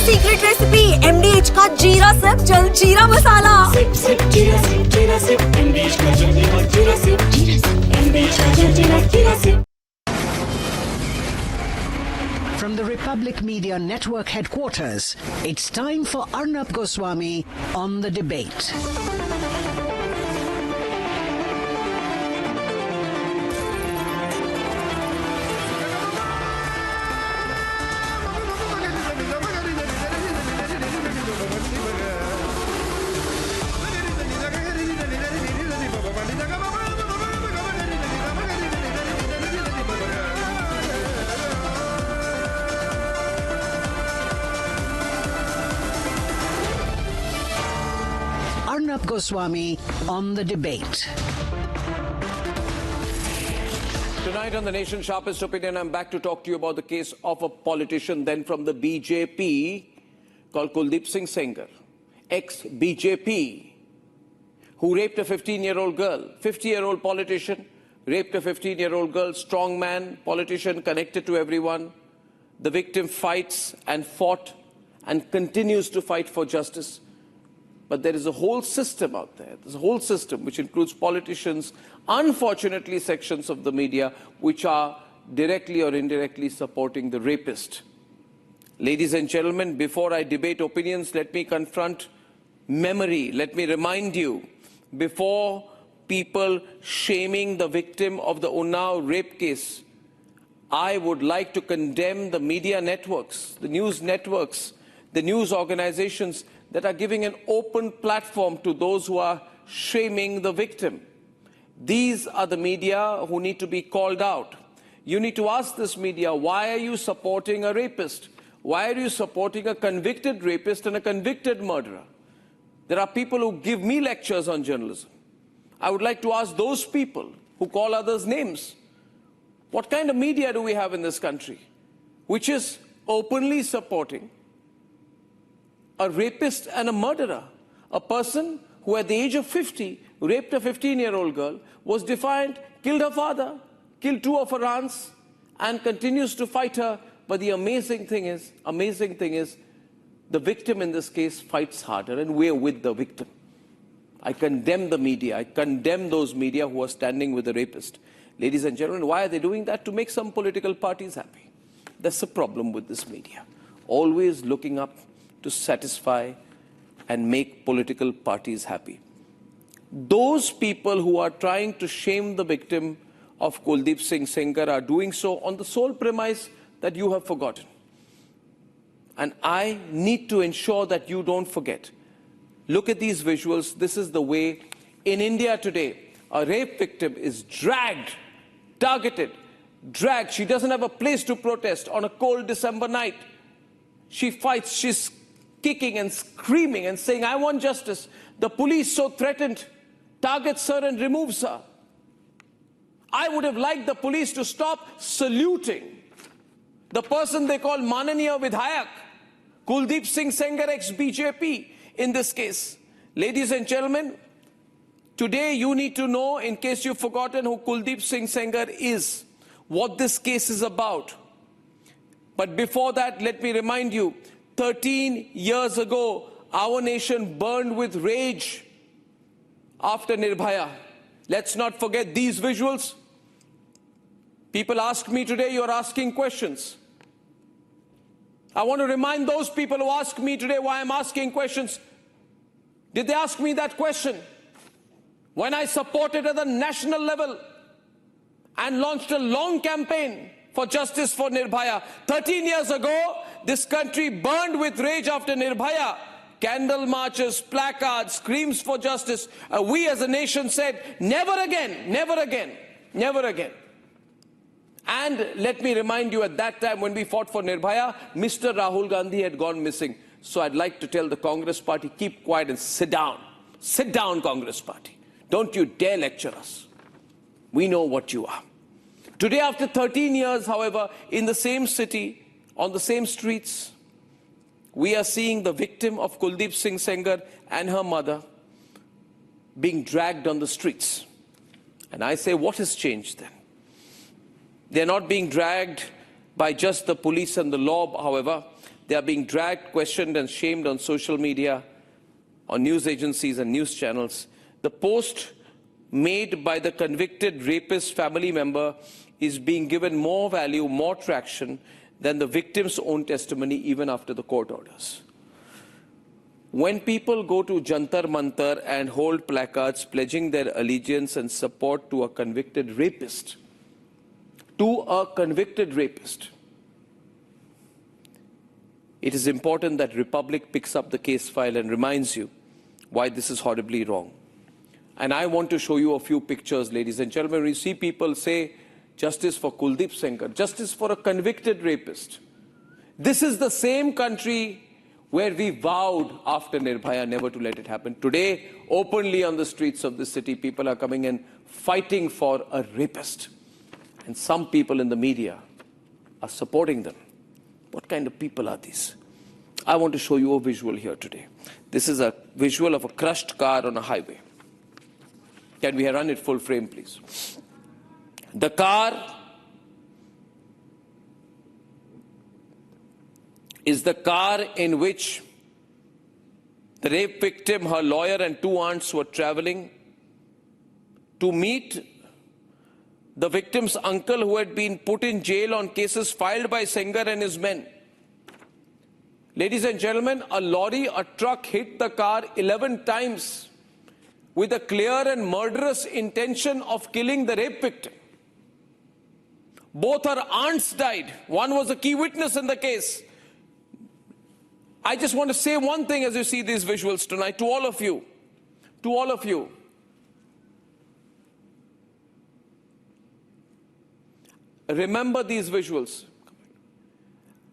Secret recipe MDH का जीरा SIP जल जीरा मसाला। सिप सिप जीरा सिप MDH का जल जीरा सिप MDH का जल जीरा SIP. From the Republic Media Network headquarters, it's time for Arnab Goswami on the debate. Arnab Goswami on the debate. Tonight on the nation's sharpest opinion, I'm back to talk to you about the case of a politician then from the BJP called Kuldeep Singh Sengar, ex-BJP, who raped a 15-year-old girl. 50-year-old politician, raped a 15-year-old girl, strong man, politician, connected to everyone. The victim fights and fought and continues to fight for justice. But there is a whole system out there. There's a whole system which includes politicians, unfortunately sections of the media, which are directly or indirectly supporting the rapist. Ladies and gentlemen, before I debate opinions, let me confront memory. Let me remind you, before people shaming the victim of the Unnao rape case, I would like to condemn the media networks, the news organizations that are giving an open platform to those who are shaming the victim. These are the media who need to be called out. You need to ask this media, why are you supporting a rapist? Why are you supporting a convicted rapist and a convicted murderer? There are people who give me lectures on journalism. I would like to ask those people who call others names, what kind of media do we have in this country which is openly supporting a rapist and a murderer, a person who at the age of 50 raped a 15-year-old girl, was defiant, killed her father, killed two of her aunts, and continues to fight her. But the amazing thing is, the victim in this case fights harder, and we're with the victim. I condemn the media. I condemn those media who are standing with the rapist. Ladies and gentlemen, why are they doing that? To make some political parties happy. That's the problem with this media. Always looking up to satisfy and make political parties happy. Those people who are trying to shame the victim of Kuldeep Singh Sengar are doing so on the sole premise that you have forgotten. And I need to ensure that you don't forget. Look at these visuals. This is the way in India today a rape victim is dragged, targeted, dragged. She doesn't have a place to protest on a cold December night. She fights, she's kicking and screaming and saying, I want justice. The police, so threatened, targets her and removes her. I would have liked the police to stop saluting the person they call Mananiya Vidhayak, Kuldeep Singh Sengar, ex-BJP, in this case. Ladies and gentlemen, today you need to know, in case you've forgotten who Kuldeep Singh Sengar is, what this case is about. But before that, let me remind you, 13 years ago, our nation burned with rage after Nirbhaya. Let's not forget these visuals. People ask me today, you're asking questions. I want to remind those people who ask me today why I'm asking questions. Did they ask me that question when I supported at the national level and launched a long campaign for justice for Nirbhaya? 13 years ago, this country burned with rage after Nirbhaya. Candle marches, placards, screams for justice. We as a nation said, never again, never again, never again. And let me remind you, at that time when we fought for Nirbhaya, Mr. Rahul Gandhi had gone missing. So I'd like to tell the Congress party, keep quiet and sit down. Sit down, Congress party. Don't you dare lecture us. We know what you are. Today, after 13 years, however, in the same city, on the same streets, we are seeing the victim of Kuldeep Singh Sengar and her mother being dragged on the streets. And I say, what has changed then? They're not being dragged by just the police and the law, however. They are being dragged, questioned and shamed on social media, on news agencies and news channels. The post made by the convicted rapist family member is being given more value, more traction than the victim's own testimony, even after the court orders. When people go to Jantar Mantar and hold placards pledging their allegiance and support to a convicted rapist, it is important that Republic picks up the case file and reminds you why this is horribly wrong. And I want to show you a few pictures, ladies and gentlemen. We see people say, justice for Kuldeep Singh, justice for a convicted rapist. This is the same country where we vowed after Nirbhaya never to let it happen. Today, openly on the streets of the city, people are coming and fighting for a rapist. And some people in the media are supporting them. What kind of people are these? I want to show you a visual here today. This is a visual of a crushed car on a highway. Can we run it full frame, please? The car is the car in which the rape victim, her lawyer and two aunts were traveling to meet the victim's uncle, who had been put in jail on cases filed by Sengar and his men. Ladies and gentlemen, a truck hit the car 11 times with a clear and murderous intention of killing the rape victim. Both her aunts died. One was a key witness in the case. I just want to say one thing as you see these visuals tonight to all of you. Remember these visuals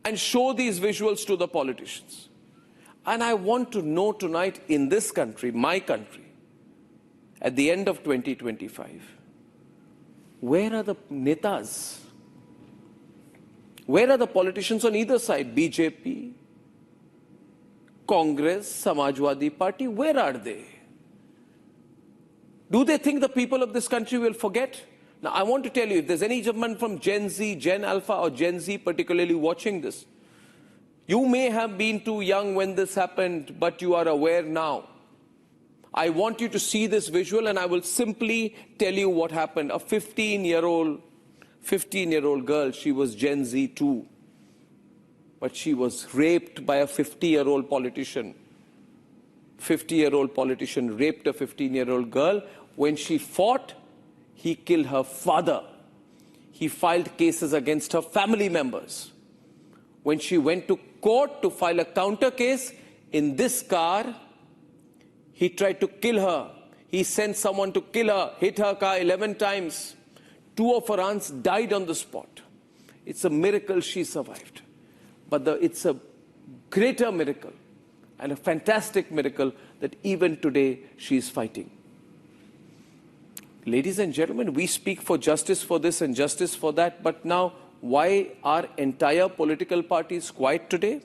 and show these visuals to the politicians. And I want to know tonight, in this country, my country, at the end of 2025, where are the netas? Where are the politicians on either side? BJP, Congress, Samajwadi Party, where are they? Do they think the people of this country will forget? Now, I want to tell you, if there's any gentleman from Gen Z, Gen Alpha or Gen Z particularly watching this, you may have been too young when this happened, but you are aware now. I want you to see this visual and I will simply tell you what happened. A 15-year-old girl, she was Gen Z too, but she was raped by a 50-year-old politician. 50-year-old politician raped a 15-year-old girl. When she fought, he killed her father. He filed cases against her family members. When she went to court to file a counter case, in this car, he tried to kill her. He sent someone to kill her, hit her car 11 times. Two of her aunts died on the spot. It's a miracle she survived. But it's a greater miracle and a fantastic miracle that even today she is fighting. Ladies and gentlemen, we speak for justice for this and justice for that, but now why are entire political parties quiet today?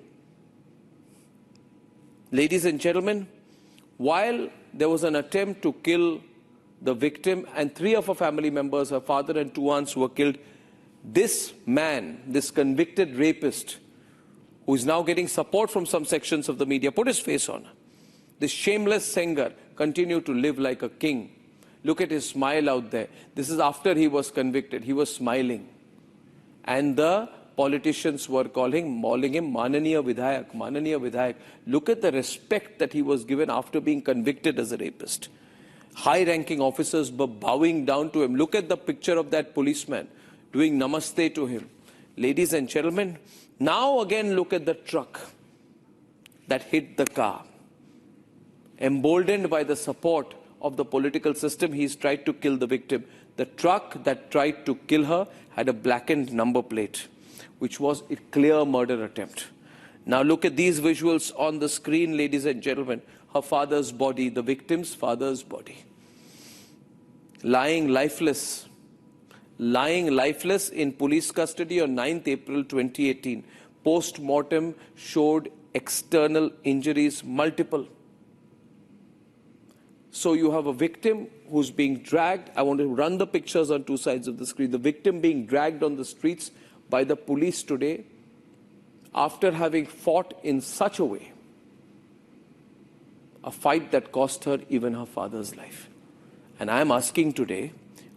Ladies and gentlemen, while there was an attempt to kill the victim and 3 of her family members, her father and 2 aunts, were killed, this man, this convicted rapist, who is now getting support from some sections of the media, put his face on. This shameless Sengar continued to live like a king. Look at his smile out there. This is after he was convicted. He was smiling. And the politicians were calling him Mananiya Vidhayak, Mananiya Vidhayak. Look at the respect that he was given after being convicted as a rapist. High-ranking officers were bowing down to him. Look at the picture of that policeman doing namaste to him. Ladies and gentlemen, now again look at the truck that hit the car. Emboldened by the support of the political system, he's tried to kill the victim. The truck that tried to kill her had a blackened number plate, which was a clear murder attempt. Now look at these visuals on the screen, ladies and gentlemen. Her father's body, the victim's father's body, lying lifeless in police custody on 9th April 2018. Post-mortem showed external injuries, multiple. So you have a victim who's being dragged. I want to run the pictures on 2 sides of the screen. The victim being dragged on the streets by the police today. after having fought in such a way, a fight that cost her even her father's life. And I am asking today,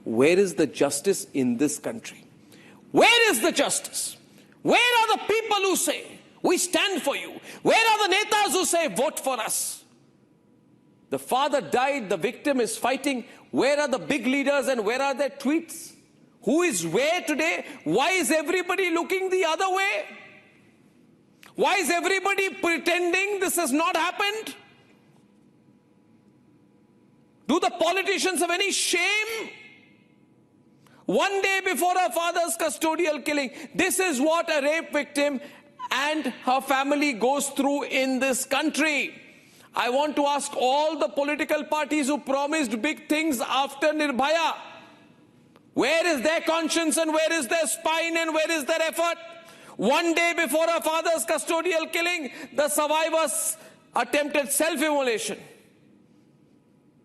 where is the justice in this country? Where is the justice? Where are the people who say, we stand for you? Where are the netas who say, vote for us? The father died, the victim is fighting. Where are the big leaders and where are their tweets? Who is where today? Why is everybody looking the other way? Why is everybody pretending this has not happened? Do the politicians have any shame? One day before her father's custodial killing, this is what a rape victim and her family goes through in this country. I want to ask all the political parties who promised big things after Nirbhaya, where is their conscience and where is their spine and where is their effort? One day before her father's custodial killing, the survivors attempted self-immolation.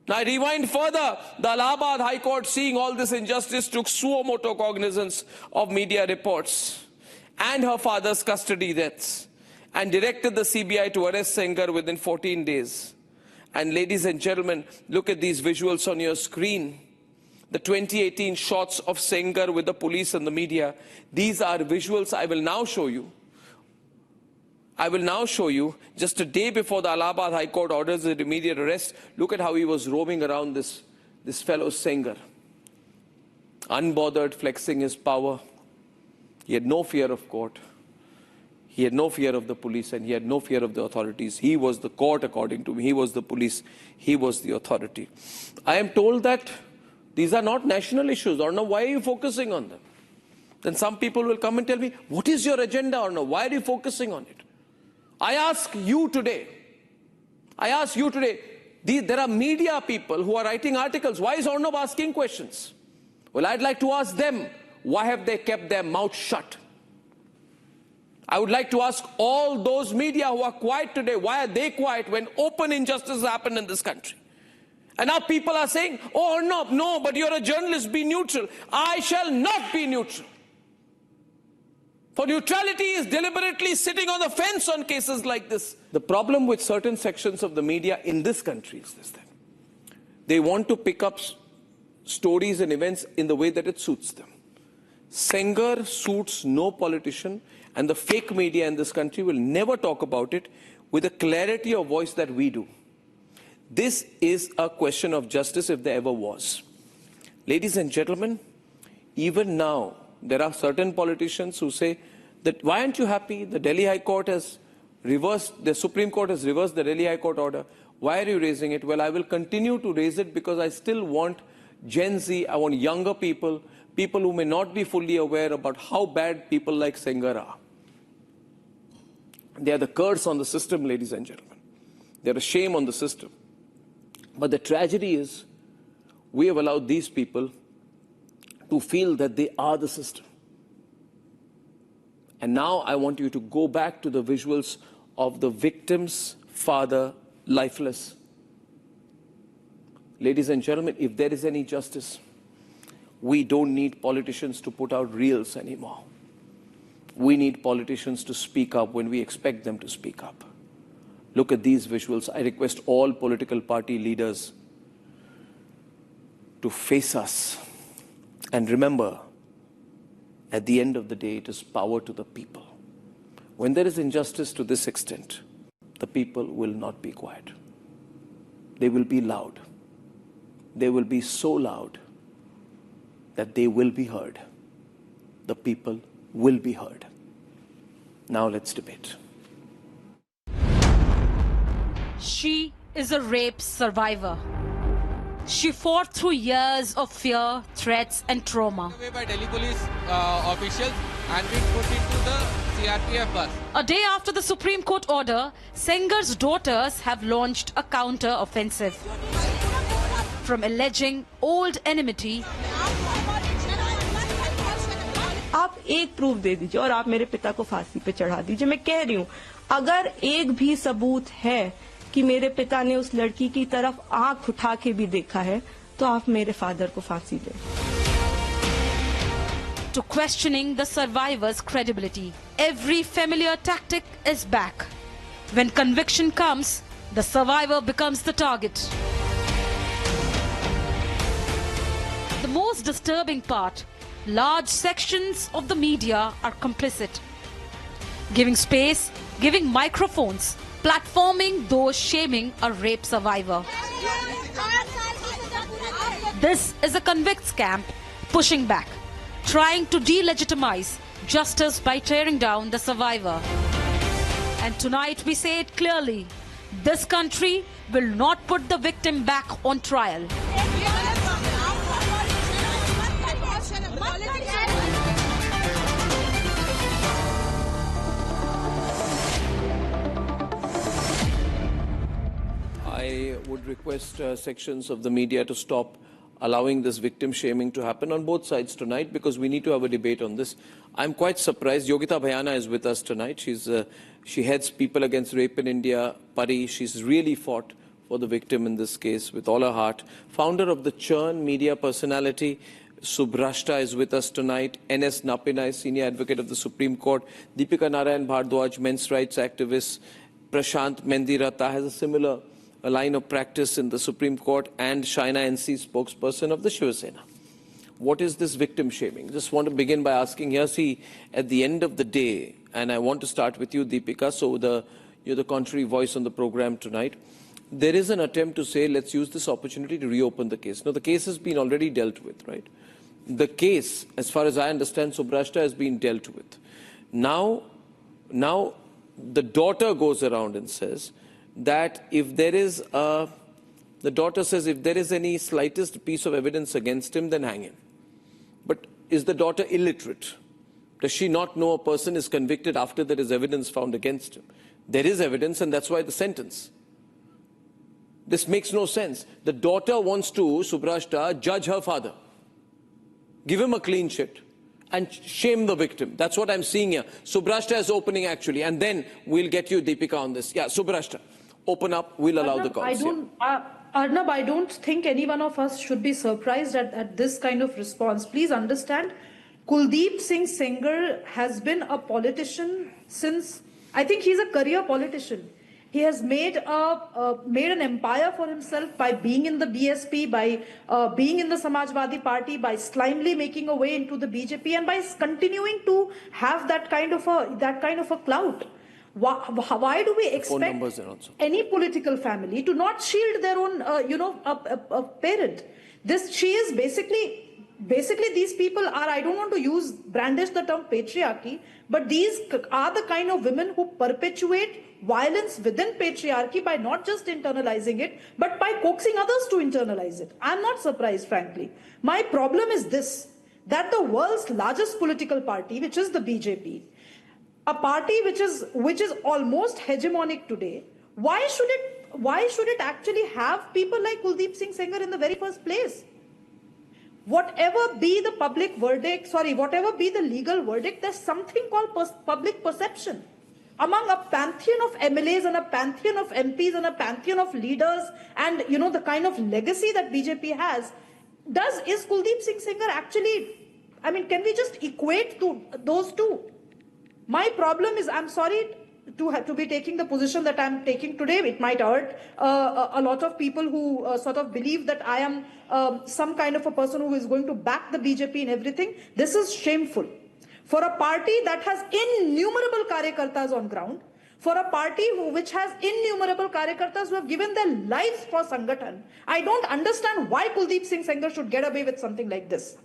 Now I rewind further. The Allahabad High Court, seeing all this injustice, took suo moto cognizance of media reports and her father's custody deaths and directed the CBI to arrest Sengar within 14 days. And ladies and gentlemen, look at these visuals on your screen. The 2018 shots of Sengar with the police and the media. These are visuals I will now show you. I will now show you, just a day before the Allahabad High Court orders his immediate arrest, look at how he was roaming around this fellow Sengar. Unbothered, flexing his power. He had no fear of court. He had no fear of the police and he had no fear of the authorities. He was the court, according to me. He was the police. He was the authority. I am told that these are not national issues. Arnab, why are you focusing on them? Then some people will come and tell me, what is your agenda, Arnab? Why are you focusing on it? I ask you today, there are media people who are writing articles. Why is Arnab asking questions? Well, I'd like to ask them, why have they kept their mouth shut? I would like to ask all those media who are quiet today, why are they quiet when open injustice happen in this country? And now people are saying, oh Arnab, no, but you're a journalist, be neutral. I shall not be neutral. For neutrality is deliberately sitting on the fence on cases like this. The problem with certain sections of the media in this country is this thing. They want to pick up stories and events in the way that it suits them. Sengar suits no politician, and the fake media in this country will never talk about it with the clarity of voice that we do. This is a question of justice if there ever was. Ladies and gentlemen, even now, there are certain politicians who say that, why aren't you happy? The Delhi High Court has reversed, the Supreme Court has reversed the Delhi High Court order. Why are you raising it? Well, I will continue to raise it because I still want Gen Z, I want younger people, people who may not be fully aware about how bad people like Sengar are. They are the curse on the system, ladies and gentlemen. They are a shame on the system. But the tragedy is, we have allowed these people to feel that they are the system. And now I want you to go back to the visuals of the victim's father, lifeless. Ladies and gentlemen, if there is any justice, we don't need politicians to put out reels anymore. We need politicians to speak up when we expect them to speak up. Look at these visuals. I request all political party leaders to face us. And remember, at the end of the day, it is power to the people. When there is injustice to this extent, the people will not be quiet. They will be loud. They will be so loud that they will be heard. The people will be heard. Now let's debate. She is a rape survivor. She fought through years of fear, threats and trauma. By Delhi police officials and being put into the CRPF bus. A day after the Supreme Court order, Sengar's daughters have launched a counter-offensive. From alleging old enmity, आप एक proof दे दीजिए और आप मेरे पिता को फांसी पे चढ़ा दीजिए। मैं कह रही हूँ, अगर एक भी सबूत है कि मेरे पिता ने उस लड़की की तरफ आंख उठा के भी देखा है, तो आप मेरे फादर को फांसी दें। to questioning the survivor's credibility. Every familiar tactic is back. When conviction comes, the survivor becomes the target. The most disturbing part, large sections of the media are complicit, giving space, giving microphones, platforming those shaming a rape survivor. This is a convicts camp pushing back, trying to delegitimize justice by tearing down the survivor. And tonight we say it clearly, this country will not put the victim back on trial. I would request sections of the media to stop allowing this victim shaming to happen on both sides tonight, because we need to have a debate on this. I'm quite surprised. Yogita Bhayana is with us tonight. She heads People Against Rape in India, Pari. She's really fought for the victim in this case with all her heart. Founder of the Churn media personality, Subrashta, is with us tonight. N.S. Napina is Senior Advocate of the Supreme Court. Deepika Narayan Bhardwaj, men's rights activist. Prashant Mendirata has a similar line of practice in the Supreme Court, and Shaina NC, spokesperson of the Shiva Sena. What is this victim shaming? Just want to begin by asking here, see, at the end of the day, and I want to start with you, Deepika, so you're the contrary voice on the program tonight. There is an attempt to say, let's use this opportunity to reopen the case. Now, the case has been already dealt with, right? The case, as far as I understand, Subrashta, has been dealt with. Now the daughter goes around and says that if there is the daughter says if there is any slightest piece of evidence against him, then hang him. But is the daughter illiterate? Does she not know a person is convicted after there is evidence found against him? There is evidence, and that's why the sentence. This makes no sense. The daughter wants to, Subrashta, judge her father, give him a clean sheet, and shame the victim. That's what I'm seeing here. Subrashta is opening, actually, and then we'll get you, Deepika, on this. Yeah, Subrashta, open up. We'll allow the calls. Arnab, I don't think any one of us should be surprised at this kind of response. Please understand, Kuldeep Singh Sengar has been a politician since, I think he's a career politician. He has made an empire for himself by being in the BSP, by being in the Samajwadi Party, by slimely making a way into the BJP, and by continuing to have that kind of a clout. Why do we expect any political family to not shield their own, a parent? She is basically these people are, I don't want to brandish the term patriarchy, but these are the kind of women who perpetuate violence within patriarchy by not just internalizing it, but by coaxing others to internalize it. I'm not surprised, frankly. My problem is this, that the world's largest political party, which is the BJP, a party which is almost hegemonic today, why should it actually have people like Kuldeep Singh Sengar in the very first place? Whatever be the public verdict, whatever be the legal verdict, there's something called public perception. Among a pantheon of MLAs and a pantheon of MPs and a pantheon of leaders and, the kind of legacy that BJP has, is Kuldeep Singh Sengar actually, can we just equate to those two? My problem is, I'm sorry to have to be taking the position that I'm taking today. It might hurt a lot of people who sort of believe that I am some kind of a person who is going to back the BJP in everything. This is shameful. For a party that has innumerable karyakartas on ground, for a party which has innumerable karyakartas who have given their lives for Sangathan, I don't understand why Kuldeep Singh Sengar should get away with something like this.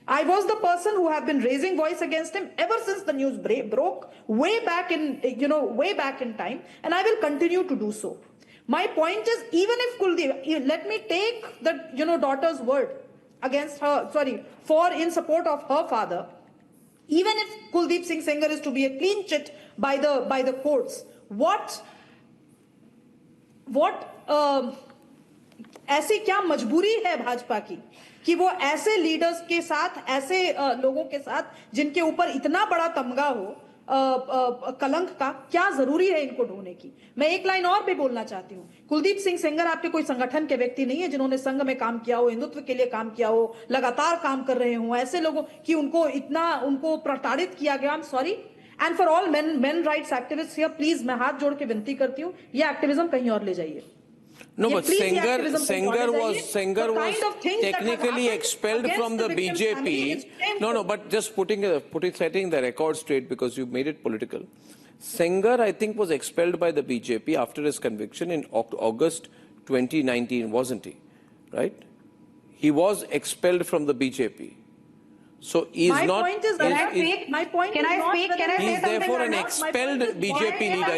I was the person who have been raising voice against him ever since the news broke, way back in time, and I will continue to do so. My point is, even if Kuldeep, let me take the daughter's word against her, in support of her father. Even if Kuldeep Singh Sengar is to be a clean chit by the courts, ऐसी क्या मजबूरी है भाजपा की कि वो ऐसे leaders के साथ, ऐसे लोगों के साथ जिनके ऊपर इतना बड़ा तमगा हो, कलंक का क्या जरूरी है इनको ढोने की। मैं एक लाइन और भी बोलना चाहती हूँ, कुलदीप सिंह सेंगर आपके कोई संगठन के व्यक्ति नहीं है जिन्होंने संघ में काम किया हो, हिंदुत्व के लिए काम किया हो, लगातार काम कर रहे हो। ऐसे लोगों की उनको प्रताड़ित किया गया। I am sorry and for all main rights activist here, please मैं हाथ जोड़ के विनती करती हूँ, ये एक्टिविज्म कहीं और ले जाइए। No, but Sengar was technically expelled from the BJP. No, but just setting the record straight because you made it political. Sengar, I think, was expelled by the BJP after his conviction in August 2019, wasn't he? Right? He was expelled from the BJP. So he is my not. Point is, my point can is I not speak? whether Can I He is say therefore an something? expelled BJP leader.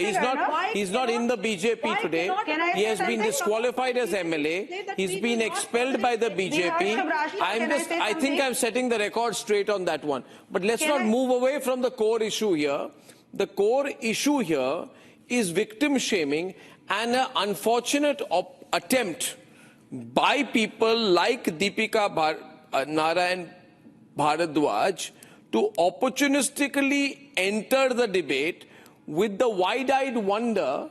He's not in the BJP today. He has been disqualified as MLA. He's been expelled by the BJP. I think I'm setting the record straight on that one. But let's not move away from the core issue here. The core issue here is victim shaming and an unfortunate attempt by people like Deepika Narayan Bharadwaj to opportunistically enter the debate with the wide-eyed wonder,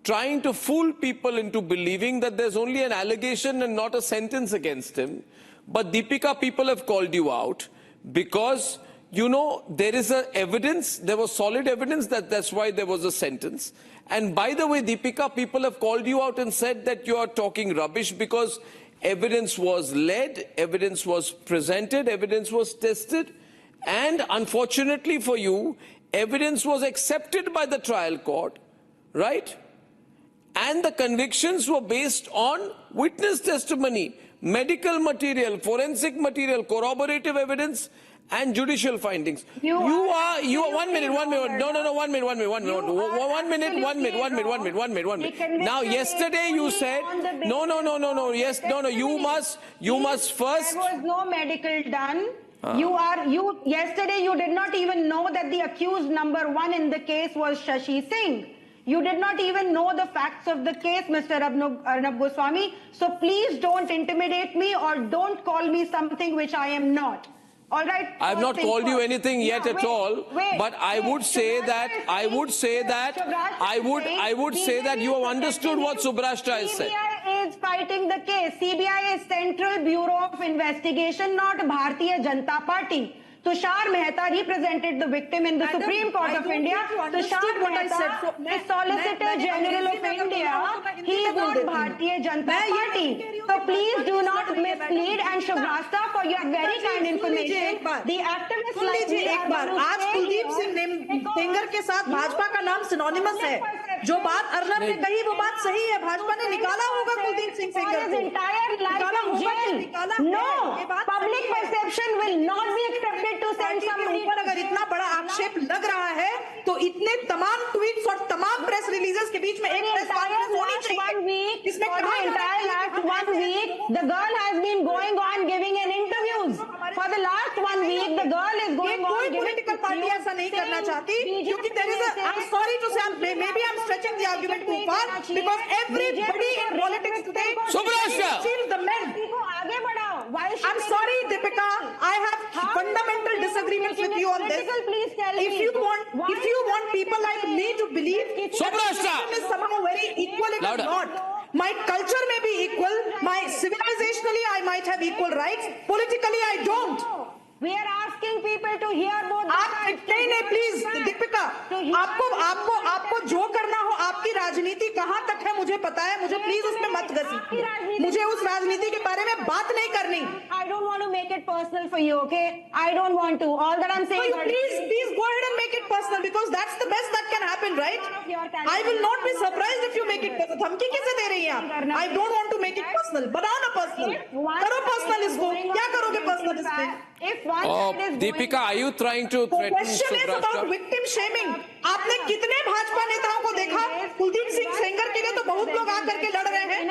trying to fool people into believing that there's only an allegation and not a sentence against him. But Deepika, people have called you out because, you know, there is evidence, there was solid evidence that's why there was a sentence. And by the way, Deepika, people have called you out and said that you are talking rubbish because evidence was led, evidence was presented, evidence was tested, and unfortunately for you, evidence was accepted by the trial court, right? And the convictions were based on witness testimony, medical material, forensic material, corroborative evidence, and judicial findings. You are 1 minute. No, 1 minute. Now, yesterday you said, no, yes, no, you must first. There was no medical done. Yesterday you did not even know that the accused number 1 in the case was Shashi Singh. You did not even know the facts of the case, Mr. Arnab Goswami. So please don't intimidate me or don't call me something which I am not. All right. I have not called you anything yet at all. But I would say that you have understood what Subrashta has said. CBI is fighting the case. CBI is Central Bureau of Investigation, not Bharatiya Janata Party. Tushar Mehta represented the victim in the Supreme Court of India. Tushar Mehta is Solicitor General of India. He is not Bharatiya Janata Party. So please do not mislead and Shubhasta for your very kind information. The activists like me एक बार आज कुलदीप सिंह सेंगर के साथ भाजपा का नाम synonymous है। जो बात अर्नब ने कही वो बात सही है। भाजपा ने निकाला होगा कुलदीप सिंह सेंगर को। No, public perception will not be accepted. ऊपर अगर इतना बड़ा आक्षेप लग रहा है तो इतने तमाम ट्वीट्स और तमाम प्रेस रिलीजेस के बीच में एक प्रेस कॉन्फ्रेंस होनी चाहिए। इसमें last 1 week the girl has been going on giving an interviews. For the last 1 week the girl is going on कोई पॉलिटिकल पार्टी ऐसा नहीं करना चाहती क्योंकि there is a, I'm sorry to say, maybe I'm stretching the argument too far because everybody in politics today steals the men. I'm sorry, Deepika, I have fundamental disagreements with you on this. If you want people like me to believe feminism is somehow very equal, it is not. My culture may be equal, my civilizationally I might have equal rights, politically I don't. We are asking people to hear both sides. नहीं please Deepika, आपको जो करना हो, आपकी राजनीति कहाँ तक है मुझे पता है, मुझे प्लीज उसमें मत घसीटिए, मुझे उस राजनीति के बारे में बात नहीं करनी। I don't want to make it personal for you, okay? I don't want to. All that I'm saying. So please go ahead and make it personal because that's the best that can happen, right? I will not be surprised if you make it personal. धमकी किसे दे रही हैं आप? I don't want to make it personal. बनाओ ना personal. करो personal इसको. क्या करोगे personal इसमें? Deepika, are you trying to threaten question is about victim shaming. आपने कितने भाजपा नेताओं को देखा? कुलदीप सिंह सेंगर के लिए तो बहुत लोग आकर के लड़ रहे हैं।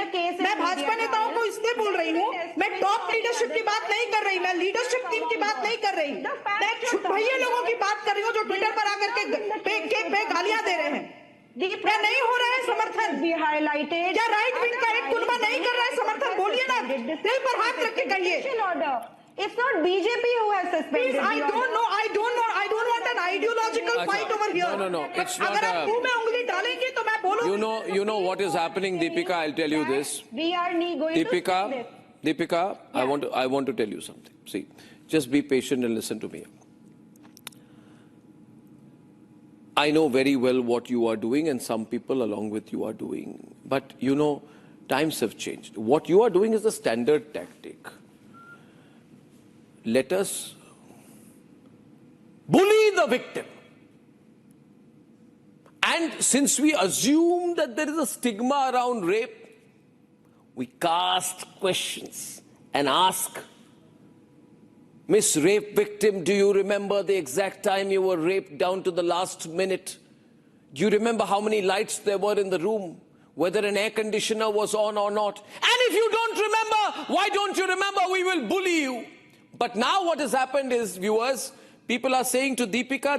मैं भाजपा नेताओं को इसलिए बोल रही हूँ, मैं टॉप लीडरशिप की बात नहीं कर रही, मैं लीडरशिप टीम की बात नहीं कर रही, मैं भैया लोगों की बात कर रही हूँ जो ट्विटर पर आकर के पे गालियां दे रहे हैं। क्या नहीं हो रहा है समर्थन? क्या राइट विंग का एक कुनबा नहीं कर रहा है समर्थन? बोलिए ना, दिल पर हाथ रख के कहिए। It's not BJP who has suspended. Please, I don't know. I don't want an ideological fight over here. No. It's not. अगर आप मुंह में उंगली डालेंगे तो मैं बोलूँगी. You know what is happening, Deepika. I'll tell you this. We are going to stop this. Deepika, yeah. I want to tell you something. See, just be patient and listen to me. I know very well what you are doing and some people along with you are doing. But you know, times have changed. What you are doing is a standard tactic. Let us bully the victim. And since we assume that there is a stigma around rape, we cast questions and ask, Miss Rape Victim, do you remember the exact time you were raped down to the last minute? Do you remember how many lights there were in the room? Whether an air conditioner was on or not? And if you don't remember, why don't you remember? We will bully you. But now what has happened is, viewers, people are saying to Deepika,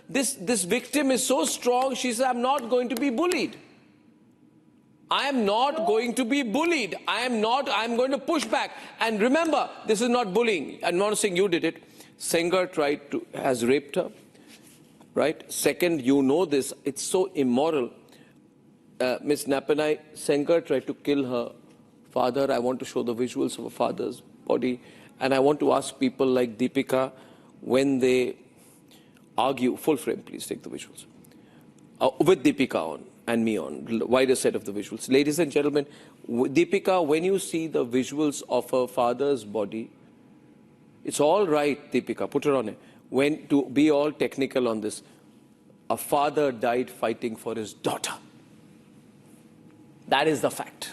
this victim is so strong, she says, I'm not going to be bullied. I am not going to be bullied. I'm going to push back. And remember, this is not bullying. I'm not saying you did it. Sengar has raped her. Right? Second, you know this. It's so immoral. Miss Napanai, Sengar tried to kill her father. I want to show the visuals of her father's body. And I want to ask people like Deepika, when they argue, full frame, please take the visuals. With Deepika on. And me on, wider set of the visuals. Ladies and gentlemen, Deepika, when you see the visuals of her father's body, it's all right, Deepika, put her on it. When to be all technical on this, a father died fighting for his daughter. That is the fact.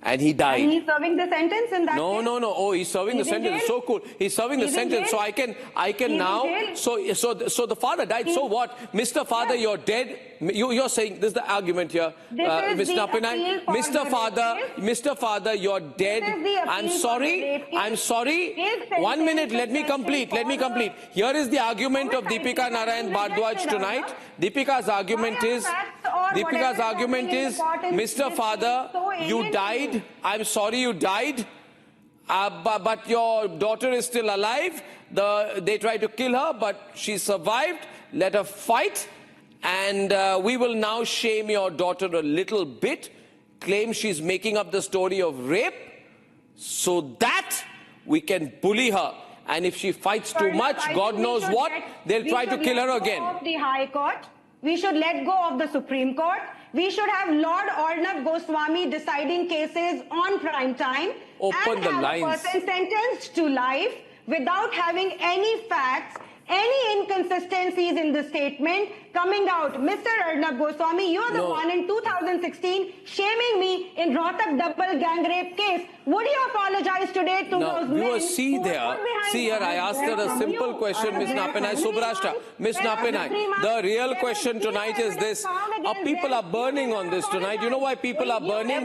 And he died. And he's serving the sentence in that No. Oh, he's serving the sentence. So cool. He's serving the sentence. So I can now. So the father died. So what? Mr. Father, you're dead. You're saying, this is the argument here. Mr. Napinai, Mr. Father, you're dead. I'm sorry. 1 minute. Let me complete. Here is the argument of Deepika Narayan Bhardwaj tonight. Deepika's argument is, Mr. Father, you died. I'm sorry you died, but your daughter is still alive. They tried to kill her, but she survived. Let her fight, and we will now shame your daughter a little bit, claim she's making up the story of rape, so that we can bully her. And if she fights too much, God knows what, they'll try to kill her again. Of the High Court. We should let go of the Supreme Court. We should have Lord Arnab Goswami deciding cases on prime time. Open the lines. And have a person sentenced to life without having any facts, any inconsistencies in the statement coming out. Mr. Arnab Goswami, you are the one in 2016 shaming me in Rohtak double gang rape case. Would you apologize today to those men? Viewers, see there. See here, I asked her a simple question, Ms. Napanai. Subrashta, Ms. Napanai, the real question tonight is this. People are burning on this tonight. You know why people are burning?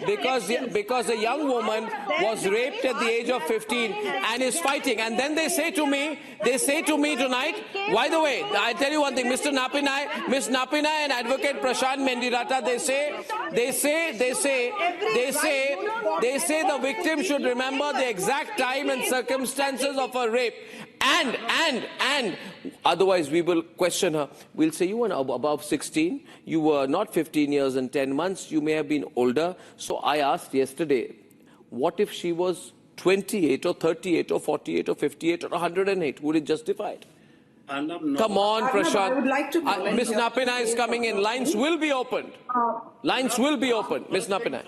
Because a young woman was raped at the age of 15 and is fighting. And then they say to me tonight, by the way, I tell you one thing, Mr. Napinai, Ms. Napinai and Advocate Prashant Mendirata, they say the victim should remember the exact time and circumstances of a rape. And otherwise we will question her. We'll say you were above 16, you were not 15 years and 10 months, you may have been older. So I asked yesterday, what if she was 28 or 38 or 48 or 58 or 108? Would it justify it? Come on, Prashant. I would like to Ms. Napinai is coming in. Lines will be opened. Lines will be opened. Ms. Napinai.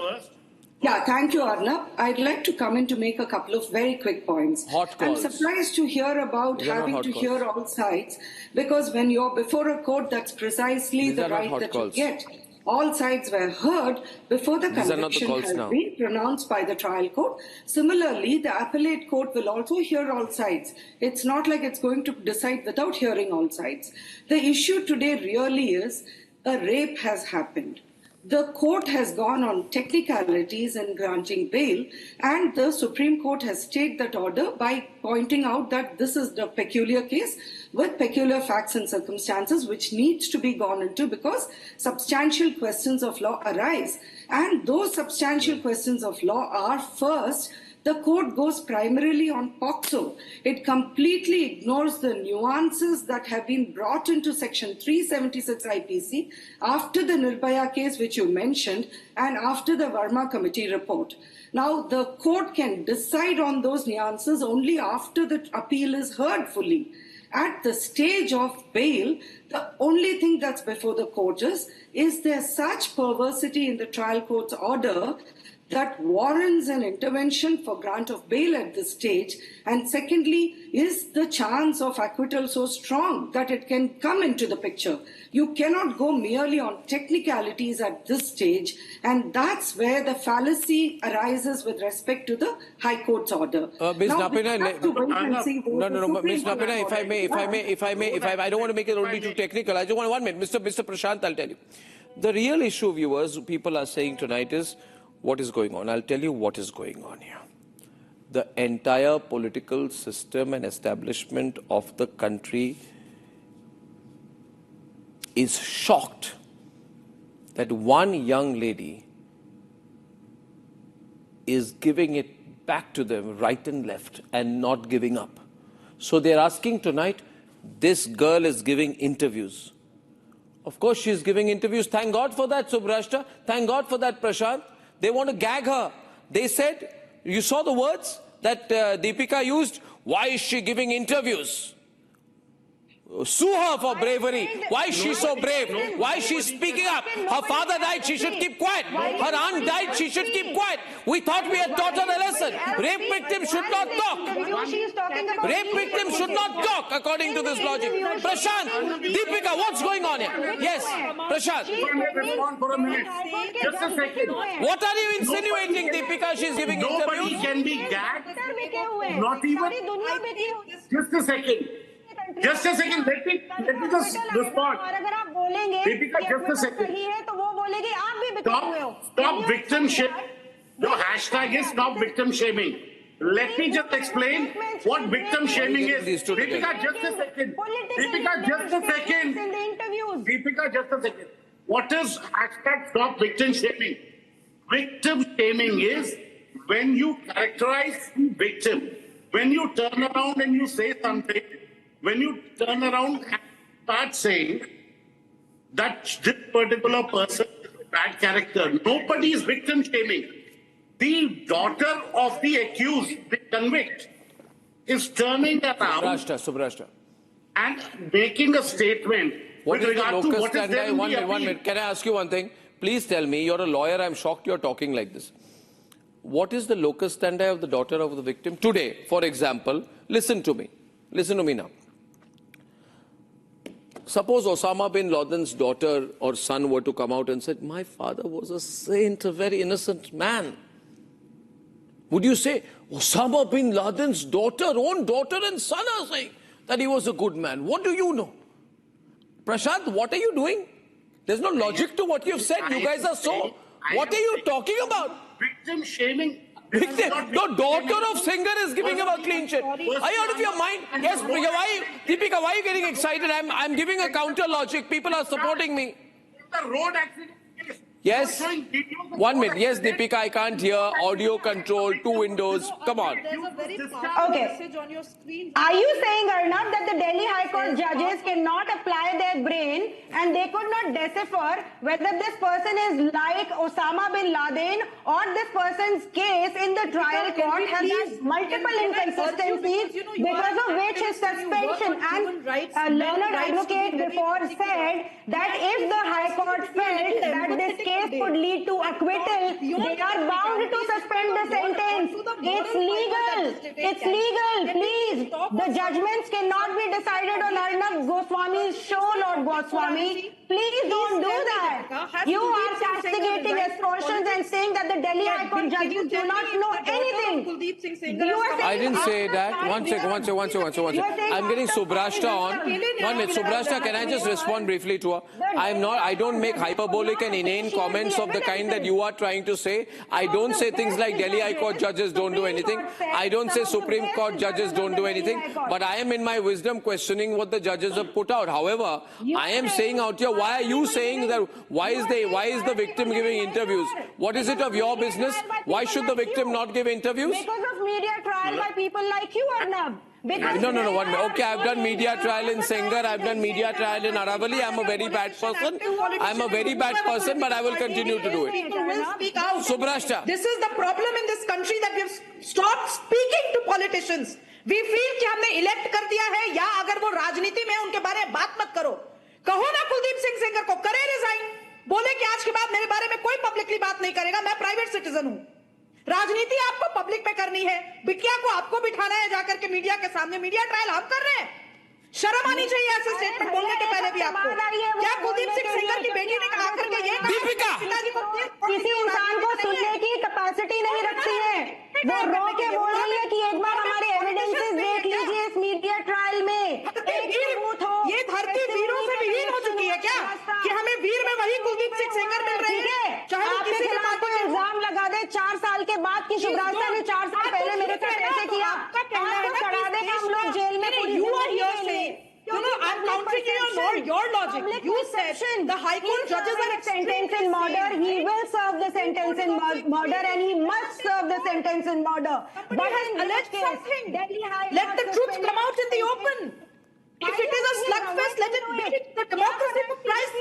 Yeah, thank you, Arnab. I'd like to come in to make a couple of very quick points. Hot calls. I'm surprised to hear about having to hear all sides, because when you're before a court, that's precisely the right that you get. All sides were heard before the conviction has been pronounced by the trial court. Similarly, the appellate court will also hear all sides. It's not like it's going to decide without hearing all sides. The issue today really is a rape has happened. The court has gone on technicalities in granting bail, and the Supreme Court has stayed that order by pointing out that this is the peculiar case with peculiar facts and circumstances which needs to be gone into because substantial questions of law arise. And those substantial questions of law are, first, The court goes primarily on POCSO. It completely ignores the nuances that have been brought into Section 376 IPC after the Nirbhaya case, which you mentioned, and after the Verma Committee report. Now, the court can decide on those nuances only after the appeal is heard fully. At the stage of bail, the only thing that's before the court is there such perversity in the trial court's order that warrants an intervention for grant of bail at this stage? And secondly, is the chance of acquittal so strong that it can come into the picture? You cannot go merely on technicalities at this stage, and that's where the fallacy arises with respect to the High Court's order. Ms. Napina, Ms. Napina, if I don't want to make it only too technical. I just want 1 minute. Mr. Prashant, I'll tell you. The real issue, viewers, people are saying tonight is, what is going on? I'll tell you what is going on here. The entire political system and establishment of the country is shocked that one young lady is giving it back to them right and left and not giving up. So they're asking tonight, this girl is giving interviews. Of course she's giving interviews. Thank God for that, Subrashta. Thank God for that, Prashant. They want to gag her. They said, you saw the words that Deepika used? Why is she giving interviews? Sue her for bravery. Why is she so brave? Why is she speaking up? Her father died, she should keep quiet. Her aunt died, she should keep quiet. We thought we had taught her a lesson. Rape victims should not talk. Rape victims should not talk, according to this logic. Prashant, Deepika, what's going on here? Yes, Prashant. Just a second. What are you insinuating, Deepika? She's giving interviews. Nobody can be gagged. Not even. Just a second. Just a second, let me just respond. Deepika, just a second. Stop victim shaming. Your hashtag is stop victim shaming. Let me just explain what victim shaming is. Deepika, just a second. Deepika, just a second. Deepika, just a second. What is hashtag stop victim shaming? Victim shaming is when you characterize the victim, when you turn around and you say something, when you turn around and start saying that this particular person is a bad character, nobody is victim shaming. The daughter of the accused, the convict, is turning around Subrashta. and making a statement with regard to what is there in the appeal. 1 minute. Can I ask you one thing? Please tell me, you're a lawyer, I'm shocked you're talking like this. What is the locus standi of the daughter of the victim today? For example, listen to me. Listen to me now. Suppose Osama bin Laden's daughter or son were to come out and said, my father was a saint, a very innocent man. Would you say, Osama bin Laden's own daughter and son are saying that he was a good man? What do you know? Prashant, what are you doing? There's no logic to what you've said. You guys are so... What are you talking about? Victim shaming. The daughter of Sengar is giving him a clean sheet. Are you out of your mind? Yes, Deepika, why are you getting excited? I'm giving a counter logic. People are supporting me. The road accident. Yes. 1 minute. Yes, Deepika, I can't hear. Audio control, 2 windows. Come on. Okay. Are you saying, Arnab, that the Delhi High Court judges cannot apply their brain and they could not decipher whether this person is like Osama bin Laden or this person's case in the trial court has multiple inconsistencies because of which his suspension, and a learned advocate before said that if the High Court felt that this case could lead to acquittal, they are bound to suspend the sentence. It's legal. It's legal. Please. The judgments cannot be decided on Arnab Goswami's show, Lord Goswami. Please don't do that. You are castigating expulsions and saying that the Delhi High Court judges do not know anything. I didn't say that. One second. I'm getting Subrashta on. 1 minute. Subrashta, can I just respond briefly to her? I don't make hyperbolic and inane comments comments of the kind that you are trying to say. I don't say things like Delhi High Court judges don't do anything. I don't say Supreme Court judges don't do anything. But I am in my wisdom questioning what the judges have put out. However, I am saying out here, why are you saying that? Why is the victim giving interviews? What is it of your business? Why should the victim not give interviews? Because of media trial by people like you, Arnab. No. 1 minute. Okay, I've done media trial in Sengar. I've done media trial in Aravali. I'm a very bad person. I'm a very bad person, but I will continue to do it. People will speak out. Subrashta. This is the problem in this country that we've stopped speaking to politicians. We feel कि हमने elect कर दिया है या अगर वो राजनीति में उनके बारे में बात मत करो. कहो ना कुलदीप सिंह सेंगर को करे रिजाइन. बोले कि आज के बाद मेरे बारे में कोई पब्लिकली बात नहीं करेगा. मैं प्राइवेट सिटीजन हूँ. राजनीति आपको पब्लिक में करनी है. बिटिया को आपको बिठाना है जाकर के मीडिया के सामने. मीडिया ट्रायल हम कर रहे हैं. शर्म आनी चाहिए ऐसे स्टेटमेंट बोलने के पहले भी आपको. क्या कुलदीप सिंह सेंगर की बेटी ने कहा करके ये दीपिका किसी इंसान को सुनने की कैपेसिटी नहीं रखती है. वो रो के बोल रही है कि एक बार हमारे एविडेंसेस देख लीजिए इस मीडिया ट्रायल में. ये धरती वीरों से विहीन हो चुकी है क्या कि हमें वीर में वही कुलदीप सिंह सेंगर मिल रही है. चाहे वो किसी के खिलाफ कोई इल्जाम लगा दे 4 साल के बाद की शुभ्रास्ता ने 4 साल पहले मेरे साथ ऐसे किया. आपको चढ़ा दे हम लोग जेल में पूरी जिंदगी. I'm countering you on your logic. You said the High Court judges are sentence in murder. He will serve the sentence in murder, and he must serve the sentence in murder. But he has alleged something. Let the truth come out in the open. If it is a slugfest, let it be. The democracy for Christ.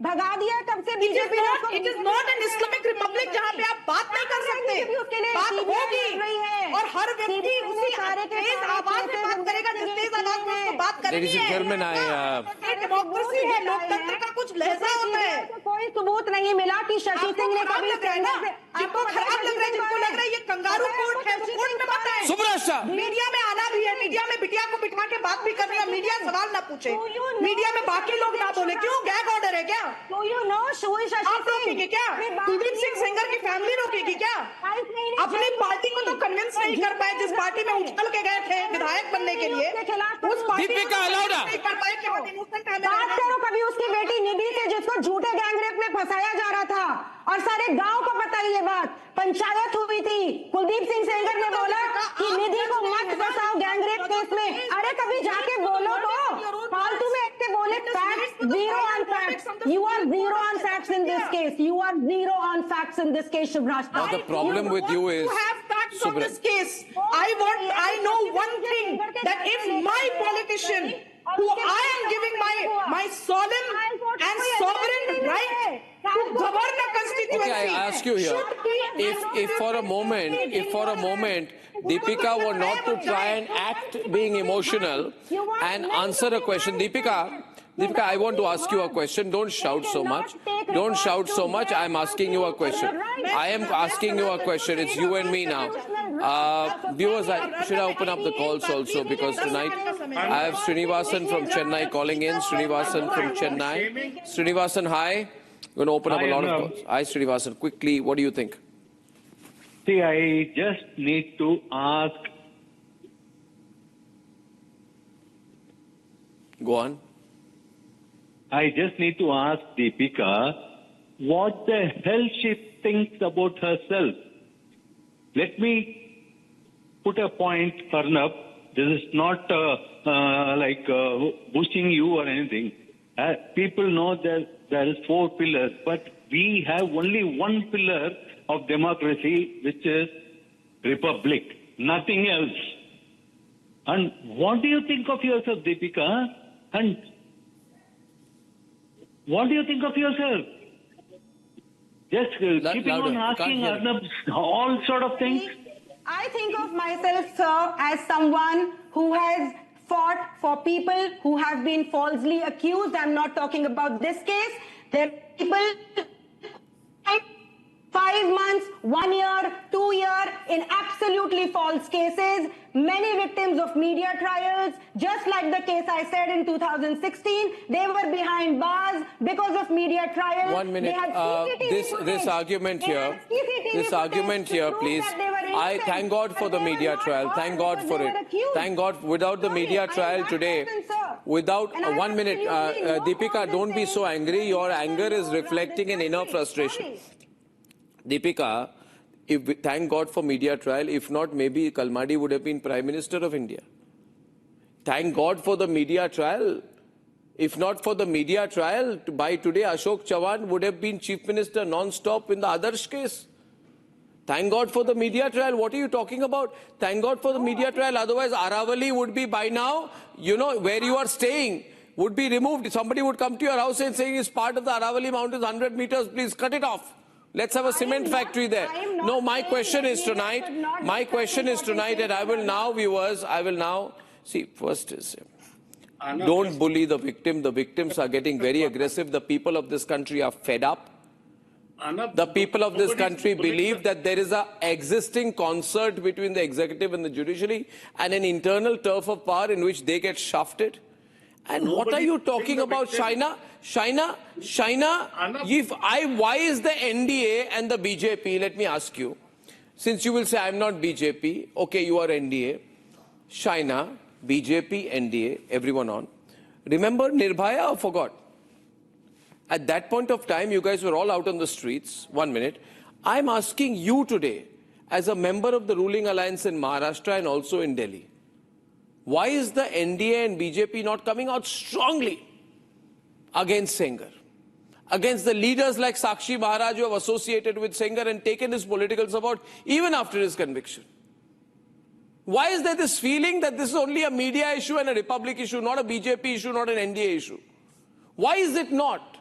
भगा दिया तब से BJP ने. It is not an Islamic republic जहाँ पे आप बात नहीं कर सकते. बात होगी और हर व्यक्ति उसी तेज आवाज में बात करेगा जिस तेज आवाज में उसको बात करनी है. डेमोक्रेसी है, लोकतंत्र का कुछ लहजा होता है. कोई सबूत नहीं मिला कि शशि सिंह ने कभी जिनको खराब लग रहा है, जिनको लग रहा है ये कंगारू कोर्ट है, कोर्ट में बताएं. मीडिया में आना भी है, मीडिया में बिटिया को बिठा के बात भी करनी है. मीडिया सवाल ना पूछे, मीडिया में बाकी लोग ना बोले. क्यों गैग ऑर्डर है क्या? आप रोकेंगे क्या? कुलदीप सिंह सेंगर की फैमिली रोकेगी क्या? अपनी पार्टी को तो कन्विंस नहीं कर पाए जिस पार्टी में उछल के गए थे विधायक बनने के लिए. उस पार्टी बात करो कभी उसकी बेटी निधि से जिसको झूठे गैंगरेप में फंसाया जा रहा था और सारे गांव को पता है ये बात. पंचायत हुई थी. कुलदीप सिंह सेंगर ने बोला कि निधि को मत फंसाओ गैंगरेप केस में. अरे कभी जाके बोलो तो. फालतू में ऐसे बोले. Facts zero on facts. You are zero on facts in this case. You are zero on facts in this case, Subhrashta. Now the problem with you is, you have facts on this case. I know one thing, that if my politician, who I am giving my solemn and sovereign right to govern a constituency. Okay, I ask you here, if for a moment, Deepika were not to try and act being emotional and answer a question. Deepika, I want to ask you a question. Don't shout so much. Don't shout so much. I'm asking you a question. I am asking you a question. It's you and me now. Viewers, should I open up the calls also? Because tonight I have Srinivasan from Chennai calling in. Srinivasan from Chennai. Srinivasan, hi. We're going to open up a lot of calls. Hi, Srinivasan. Quickly, what do you think? See, I just need to ask. Go on. I just need to ask Deepika what the hell she thinks about herself. Let me put a point, Arnab. This is not boosting you or anything. People know that there is 4 pillars, but we have only one pillar of democracy, which is republic, nothing else. And what do you think of yourself, Deepika? And what do you think of yourself? Just keeping on asking Arnab all sort of things. I think of myself, sir, as someone who has fought for people who have been falsely accused. I'm not talking about this case. There are people 5 months, 1 year, 2 years in absolutely false cases. Many victims of media trials, just like the case I said in 2016, they were behind bars because of media trials. 1 minute. This argument here, please. I thank God for the media trial. Thank God for it. Thank God. Without the media trial today, without 1 minute, Deepika, don't be so angry. Your anger is reflecting an inner frustration. Deepika, thank God for media trial. If not, maybe Kalmadi would have been Prime Minister of India. Thank God for the media trial. If not for the media trial, by today Ashok Chavan would have been Chief Minister non-stop in the Adarsh case. Thank God for the media trial. What are you talking about? Thank God for the media trial. Otherwise, Aravali would be by now, you know, where you are staying, would be removed. Somebody would come to your house and saying it's part of the Aravali Mountains, 100 meters, please cut it off. Let's have a cement factory there. No, my question is tonight, and I will now, viewers, I will now, see, first is, don't bully the victim. The victims are getting very aggressive. The people of this country are fed up. The people of this country believe that there is an existing concert between the executive and the judiciary and an internal turf of power in which they get shafted. And what are you talking about, Shaina? Why is the NDA and the BJP, let me ask you, since you will say I'm not BJP, okay, you are NDA, Shaina, BJP, NDA, everyone on. Remember Nirbhaya or forgot? At that point of time, you guys were all out on the streets. 1 minute. I'm asking you today, as a member of the ruling alliance in Maharashtra and also in Delhi, why is the NDA and BJP not coming out strongly against Sengar? Against the leaders like Sakshi Maharaj who have associated with Sengar and taken his political support even after his conviction? Why is there this feeling that this is only a media issue and a Republic issue, not a BJP issue, not an NDA issue? Why is it not?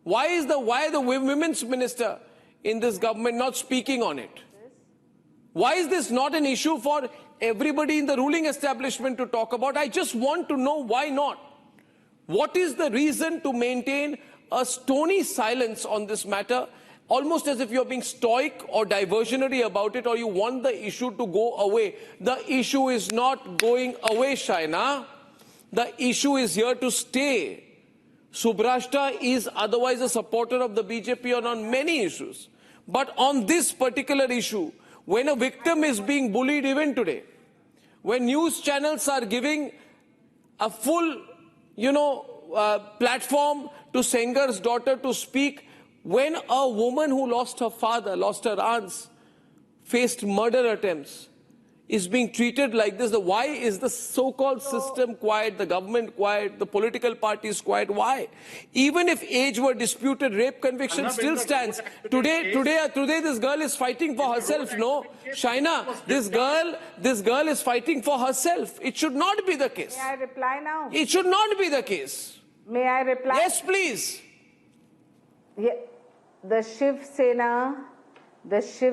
Why is the women's minister in this government not speaking on it? Why is this not an issue for everybody in the ruling establishment to talk about? I just want to know why not. What is the reason to maintain a stony silence on this matter, almost as if you're being stoic or diversionary about it, or you want the issue to go away? The issue is not going away, Shaina. The issue is here to stay. Subrashta is otherwise a supporter of the BJP on many issues. But on this particular issue, when a victim is being bullied even today, when news channels are giving a full, platform to Sengar's daughter to speak, when a woman who lost her father, lost her aunts, faced murder attempts, is being treated like this. Why is the so-called system quiet, the government quiet, the political parties quiet? Why? Even if age were disputed, rape conviction still stands. Today this girl is fighting for herself. No, Shaina, this girl is fighting for herself. It should not be the case. May I reply now? It should not be the case. May I reply? Yes, please. Yeah. The Shiv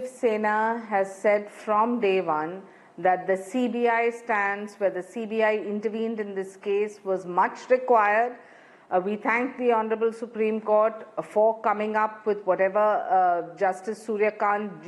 Sena has said from day one that the CBI stance, where the CBI intervened in this case, was much required. We thank the Honorable Supreme Court for coming up with whatever Justice Suryakant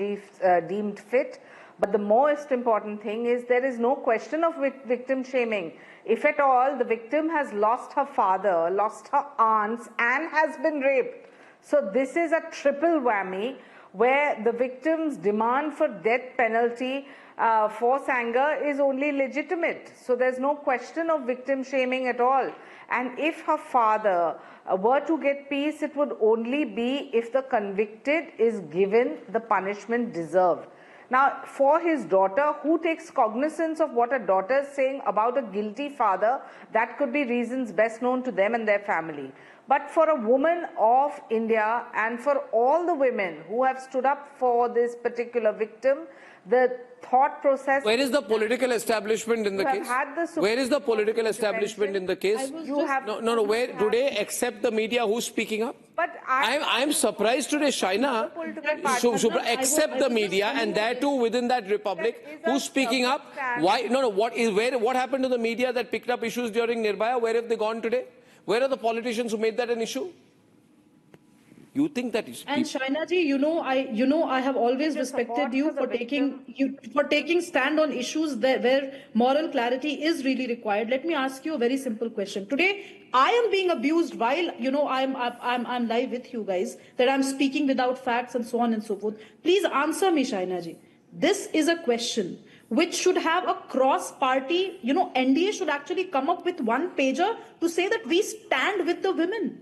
deemed fit. But the most important thing is there is no question of victim shaming. If at all, the victim has lost her father, lost her aunts, and has been raped. So this is a triple whammy where the victim's demand for death penalty for Sengar is only legitimate. So there's no question of victim shaming at all. And if her father were to get peace, it would only be if the convicted is given the punishment deserved. Now, for his daughter, who takes cognizance of what a daughter is saying about a guilty father, that could be reasons best known to them and their family. But for a woman of India and for all the women who have stood up for this particular victim, the thought process... Where is the political establishment in the case? Where is the political establishment in the case? Where today, except the media, who's speaking up? But I'm surprised today, Shaina, except the media, and there too within that republic, who's speaking up? Why? What happened to the media that picked up issues during Nirbhaya? Where have they gone today? Where are the politicians who made that an issue? You think that is... And Shaina ji, I have always respected you for taking stand on issues where moral clarity is really required. Let me ask you a very simple question. Today, I am being abused while, I'm live with you guys, that I'm speaking without facts and so on and so forth. Please answer me, Shaina ji. This is a question which should have a cross-party, NDA should actually come up with one pager to say that we stand with the women.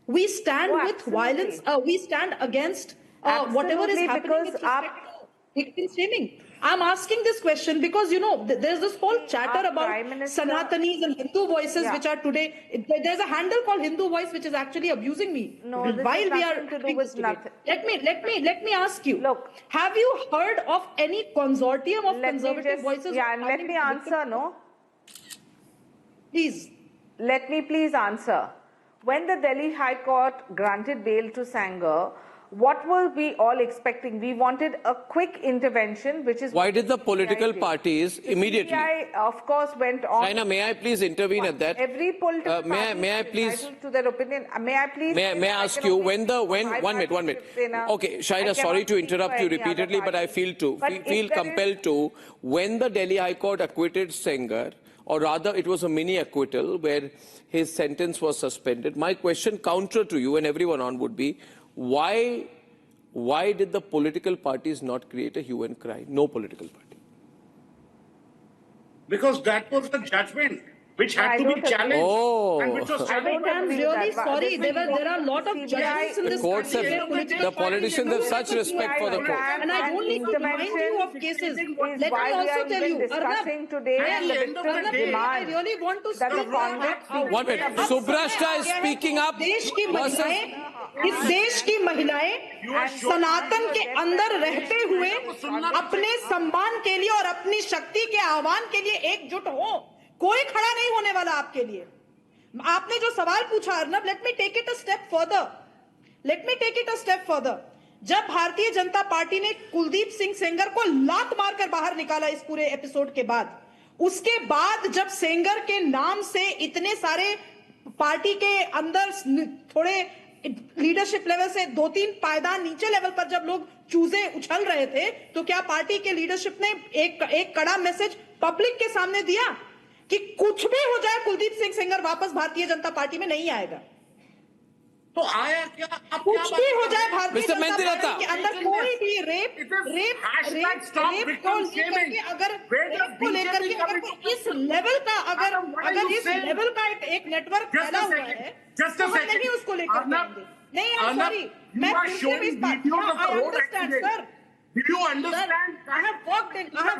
We stand with violence. We stand against whatever is happening with respect to victim shaming. I'm asking this question because, there's this whole chatter about Sanatanis and Hindu voices, which are today. There's a handle called Hindu Voice, which is actually abusing me. No, while we are to do with nothing. Let me ask you. Look, have you heard of any consortium of conservative voices? Yeah, and let me answer. No, please. Let me please answer. When the Delhi High Court granted bail to Sengar, what were we all expecting? We wanted a quick intervention, which is... Why did the political parties immediately... CBI, of course, went on... Shaina, may I please intervene at that? Every political party may I please... to their opinion. May I please... May I ask you, one minute. Okay, Shaina, sorry to interrupt you repeatedly, but I feel compelled to. When the Delhi High Court acquitted Sengar, or rather it was a mini acquittal where his sentence was suspended, my question counter to you and everyone on would be, why did the political parties not create a hue and cry? No political party. Because that was the judgment which had to be challenged. Oh. And which was challenged. I'm really sorry. There are a lot of judges in this country. The politicians have such respect for the court. And I don't need to remind you of cases. Let me also tell you, Arnab, today, I really want to that the convict... 1 minute. Subrashta is speaking up. इस देश की महिलाएं सनातन के अंदर रहते हुए अपने सम्मान के लिए और अपनी शक्ति के आह्वान के लिए एकजुट हो, कोई खड़ा नहीं होने वाला आपके लिए। आपने जो सवाल पूछा Arnab, let me take it a step further. जब भारतीय जनता पार्टी ने कुलदीप सिंह सेंगर को लात मारकर बाहर निकाला इस पूरे एपिसोड के बाद, उसके बाद जब सेंगर के नाम से इतने सारे पार्टी के अंदर थोड़े लीडरशिप लेवल से 2-3 पायदान नीचे लेवल पर जब लोग चूजे उछल रहे थे, तो क्या पार्टी के लीडरशिप ने एक कड़ा मैसेज पब्लिक के सामने दिया कि कुछ भी हो जाए कुलदीप सिंह सेंगर वापस भारतीय जनता पार्टी में नहीं आएगा? तो आया क्या? कुछ भी हो जाए भारतीय जनता पार्टी के अंदर कोई भी रेप को लेकर के अगर इस लेवल का अगर इस लेवल का एक नेटवर्क फैला हुआ है, तो हम नहीं उसको लेकर नहीं, I'm sorry, मैं इस बात I understand, sir. Did you understand? I have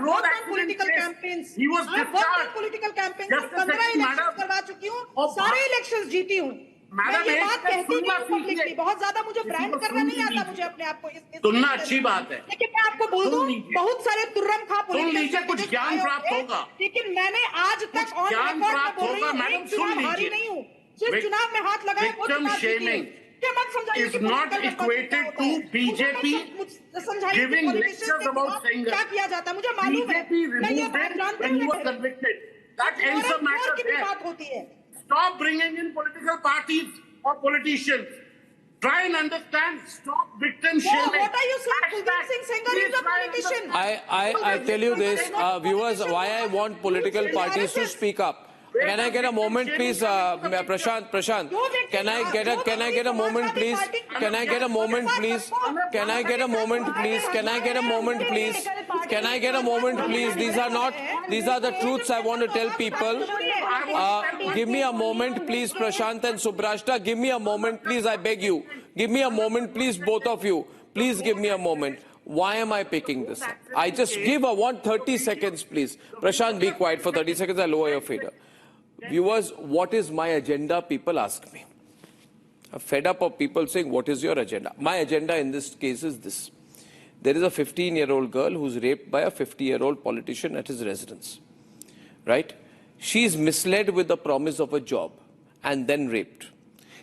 worked on political campaigns. He was discharged. Political campaigns. 15 elections करवा चुकी हूँ, सारे इलेक्शंस जीती हूँ। मैं ये बात कहती नहीं हूँ पब्लिकली, बहुत ज्यादा मुझे ब्रांड करना नहीं आता मुझे अपने आप को। सुनना अच्छी बात है, लेकिन मैं आपको बोल दूं, बहुत सारे तुर्रम खा पॉलिटिशियन कुछ ज्ञान प्राप्त होगा। लेकिन मैंने आज तक ऑन रिकॉर्ड में बोल रही हूँ, एक चुनाव हारी नहीं हूँ, जिस चुनाव में हाथ लगाए वो चुनाव जीती हूँ। Is not equated to BJP giving lectures about Sengar. क्या किया जाता है मुझे मालूम है। BJP removed it when you were convicted. That ends the matter there. Stop bringing in political parties or politicians. Try and understand. Stop victim shaming. What are you saying? Kuldeep Singh Sengar is a politician. I tell you this, viewers, why I want political parties to speak up. Can I get a moment, please, Prashant? Can I get a moment, please? Can I get a moment, please? Can I get a moment, please? Can I get a moment, please? Can I get a moment, please? These are the truths I want to tell people. Give me a moment, please, Prashant and Subrashta. Give me a moment, please, I beg you. Give me a moment, please, both of you. Please give me a moment. Why am I picking this up? I just want 30 seconds, please. Prashant, be quiet for 30 seconds. I'll lower your fader. Viewers, what is my agenda? People ask me. I'm fed up of people saying, what is your agenda? My agenda in this case is this. There is a 15-year-old girl who's raped by a 50-year-old politician at his residence. Right? She's misled with the promise of a job and then raped.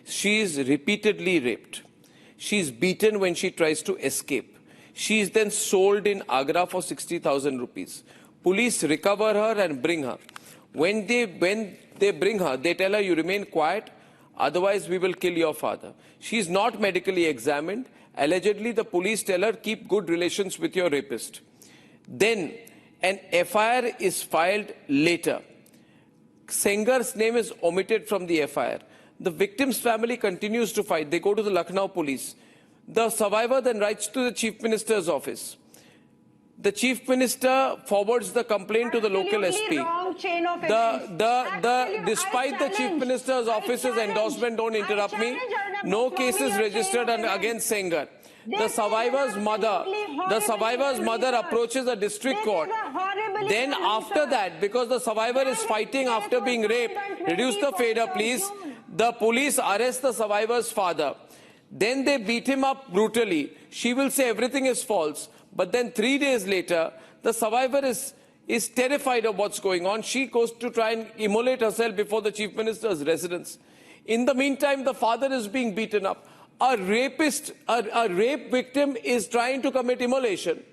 She's repeatedly raped. She's beaten when she tries to escape. She's then sold in Agra for 60,000 rupees. Police recover her and bring her. When they bring her, they tell her, you remain quiet, otherwise we will kill your father. She's not medically examined. Allegedly, the police tell her, keep good relations with your rapist. Then, an FIR is filed later. Sengar's name is omitted from the FIR. The victim's family continues to fight. They go to the Lucknow police. The survivor then writes to the Chief Minister's office. The Chief Minister forwards the complaint to the local SP. Despite the Chief Minister's office's endorsement, don't interrupt me, no cases registered against Sengar. The survivor's mother approaches a district court. Then after that, because the survivor is fighting after being raped, reduce the fader please, the police arrest the survivor's father. Then they beat him up brutally. She will say everything is false. But then 3 days later, the survivor is terrified of what's going on. She goes to try and immolate herself before the Chief Minister's residence. In the meantime, the father is being beaten up. A rapist, a rape victim is trying to commit immolation.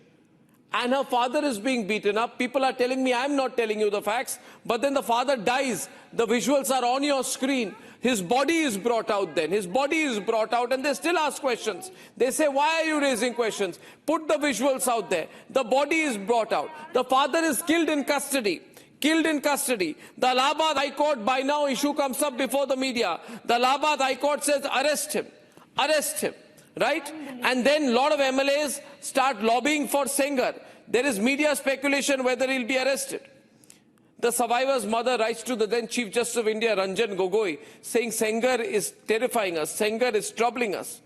And her father is being beaten up. People are telling me I'm not telling you the facts. But then the father dies. The visuals are on your screen. His body is brought out then. His body is brought out and they still ask questions. They say, why are you raising questions? Put the visuals out there. The body is brought out. The father is killed in custody. Killed in custody. The Allahabad High Court, by now issue comes up before the media. The Allahabad High Court says, arrest him. Arrest him. Right? And then a lot of MLAs start lobbying for Sengar. There is media speculation whether he'll be arrested. The survivor's mother writes to the then Chief Justice of India, Ranjan Gogoi, saying Sengar is terrifying us, Sengar is troubling us.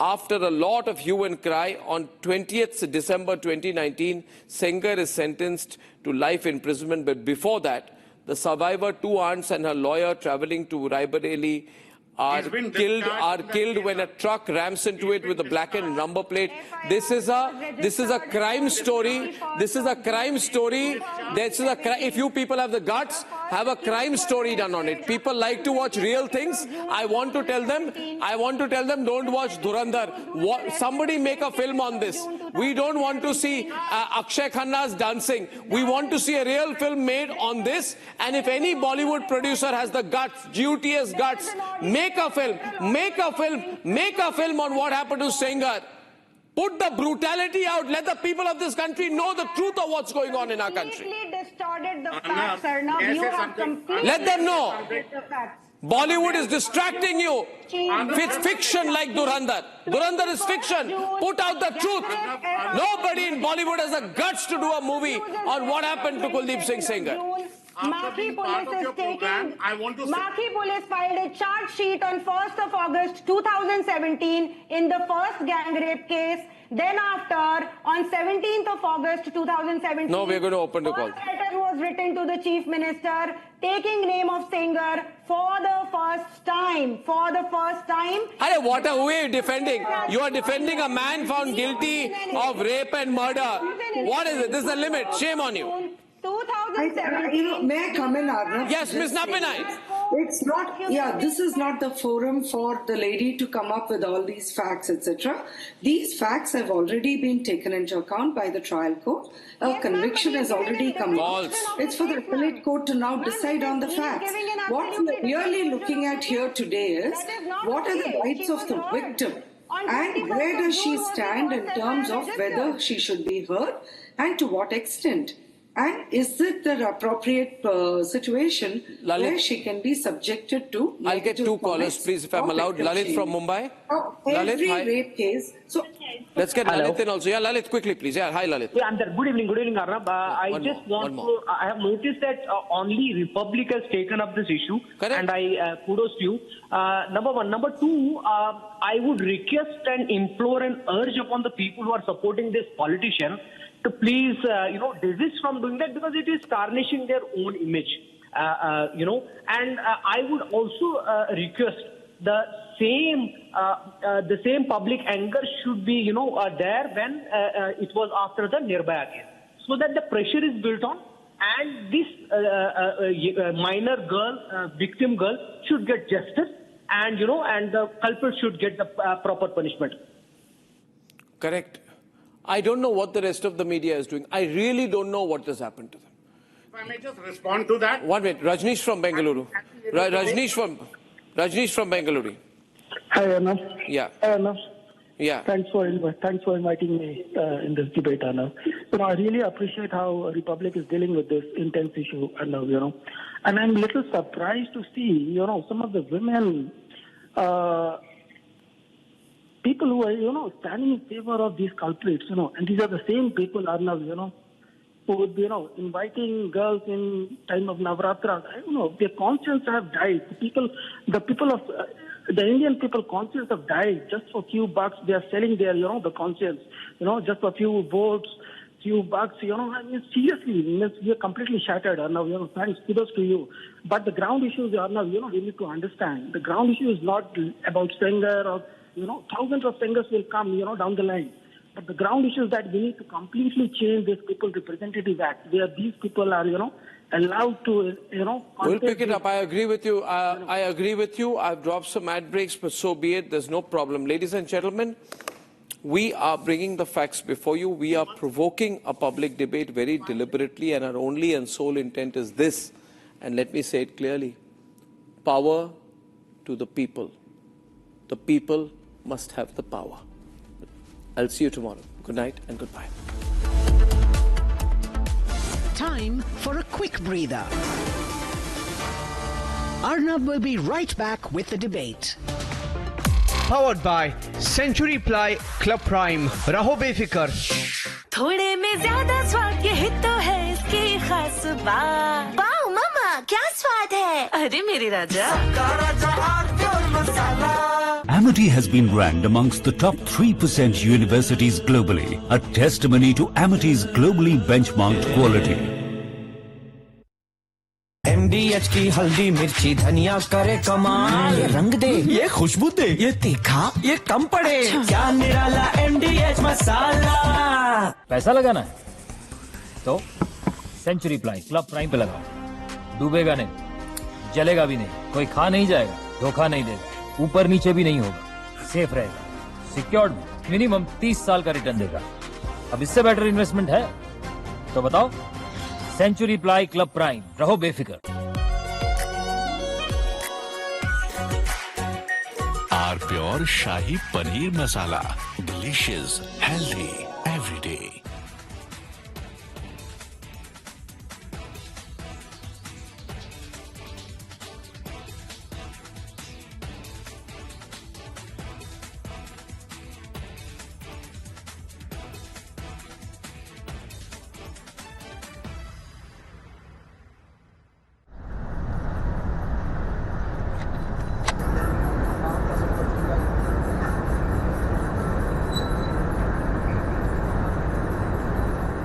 After a lot of hue and cry, on 20th December 2019, Sengar is sentenced to life imprisonment. But before that, the survivor, 2 aunts and her lawyer traveling to Raebareli are killed when a truck rams into it with a blackened number plate. This is a crime story. This is a crime story. If you people have the guts, have a crime story done on it. People like to watch real things. I want to tell them, don't watch Dhurandhar. Somebody make a film on this. We don't want to see Akshay Khanna's dancing. We want to see a real film made on this. And if any Bollywood producer has the guts, GUTS guts, make a film on what happened to Sengar. Put the brutality out. Let the people of this country know the truth of what's going on in our country. Let them know. Bollywood is distracting you. It's fiction like Dhurandhar. Dhurandhar is fiction. Put out the truth. Nobody in Bollywood has the guts to do a movie on what happened to Kuldeep Singh Sengar. Marquee Police filed a charge sheet on 1st of August 2017 in the first gang rape case. Then after, on 17th of August 2017, no, we're going to open the call. Letter was written to the Chief Minister taking name of Sengar for the first time. What are we defending? You are defending a man found guilty of rape and murder. What is it? This is the limit. Shame on you. 2017. May I come in, Arnab? Yes, Ms. Napinai. It's not, this is not the forum for the lady to come up with all these facts, etc. These facts have already been taken into account by the trial court. A conviction has already come out. It's for the appellate court to now decide on the facts. What we're really looking at here today is, what are the rights of the victim? And where does she stand in terms of whether she should be heard and to what extent? And is it the appropriate situation where she can be subjected to? I'll get 2 callers, please, if I'm allowed. Lalit from Mumbai. Every rape case. So let's get Lalit in also. Yeah, Lalit, quickly, please. Yeah, hi, Lalit. Yeah, I'm there. Good evening, Arnab. I have noticed that only Republic has taken up this issue. Correct. And I kudos to you. Number one. Number two, I would request and implore and urge upon the people who are supporting this politician to please, desist from doing that, because it is tarnishing their own image, and I would also request the same public anger should be, there when it was after the Nirbhaya case, so that the pressure is built on, and this minor girl, victim girl, should get justice, and the culprit should get the proper punishment. Correct. I don't know what the rest of the media is doing. I really don't know what has happened to them. If I may just respond to that. 1 minute. Rajneesh from Bengaluru. Rajneesh from Bengaluru. Hi, Arnab. Yeah. Hi, Arnab. Yeah. Thanks for inviting me in this debate, Arnab. I really appreciate how Republic is dealing with this intense issue, Arnab, And I'm a little surprised to see, some of the women people who are, standing in favor of these culprits, and these are the same people, Arnab, who would be, inviting girls in time of Navaratras. Their conscience have died. The Indian people conscience have died just for a few bucks. They are selling their, the conscience, just for a few votes, few bucks, I mean, seriously, we are completely shattered, Arnab, thanks, kudos to you. But the ground issues, Arnab, we need to understand. The ground issue is not about Sengar or, thousands of Sengars will come, down the line. But the ground issue is that we need to completely change this People Representative Act, where these people are, allowed to, We'll pick it up. I agree with you. I agree with you. I've dropped some ad breaks, but so be it. There's no problem. Ladies and gentlemen, we are bringing the facts before you. We are provoking a public debate very deliberately, and our only and sole intent is this. And let me say it clearly. Power to the people. The people must have the power. I'll see you tomorrow. Good night and goodbye. Time for a quick breather. Arnab will be right back with the debate. Powered by Century Ply Club Prime. Raho befikar. थोड़े में ज्यादा स्वाद यही तो है इसकी खास बात। वाओ मामा क्या स्वाद है? अरे मेरे राजा। Amity has been ranked amongst the top 3% universities globally, a testimony to Amity's globally benchmarked quality. MDH की हल्दी मिर्ची धनिया करे कमाल, ये रंग दे, ये खुशबू दे, ये तीखा, ये कम पड़े, क्या निराला MDH मसाला। पैसा लगाना है तो सेंचुरी प्लाई क्लब प्राइम पे लगाओ। डूबेगा नहीं, जलेगा भी नहीं, कोई खा नहीं जाएगा, धोखा नहीं देगा, ऊपर नीचे भी नहीं होगा, सेफ रहेगा, सिक्योर्ड, मिनिमम 30 साल का रिटर्न देगा। अब इससे बेटर इन्वेस्टमेंट है तो बताओ। सेंचुरी प्लाई क्लब प्राइम, रहो बेफिक्र। R pure shahi paneer masala, delicious, healthy every day.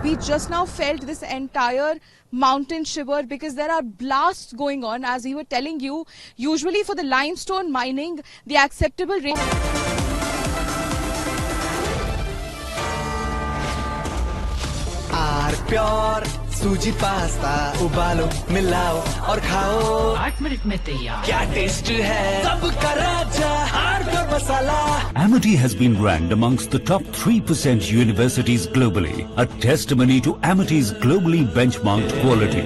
We just now felt this entire mountain shiver because there are blasts going on. As we were telling you, usually for the limestone mining, the acceptable rate... pure सूजी pasta उबालो मिलाओ और खाओ 8 minute में तैयार क्या taste है सबका राजा हार्डकोर मसाला Amity has been ranked amongst the top 3% universities globally, a testimony to Amity's globally benchmarked quality.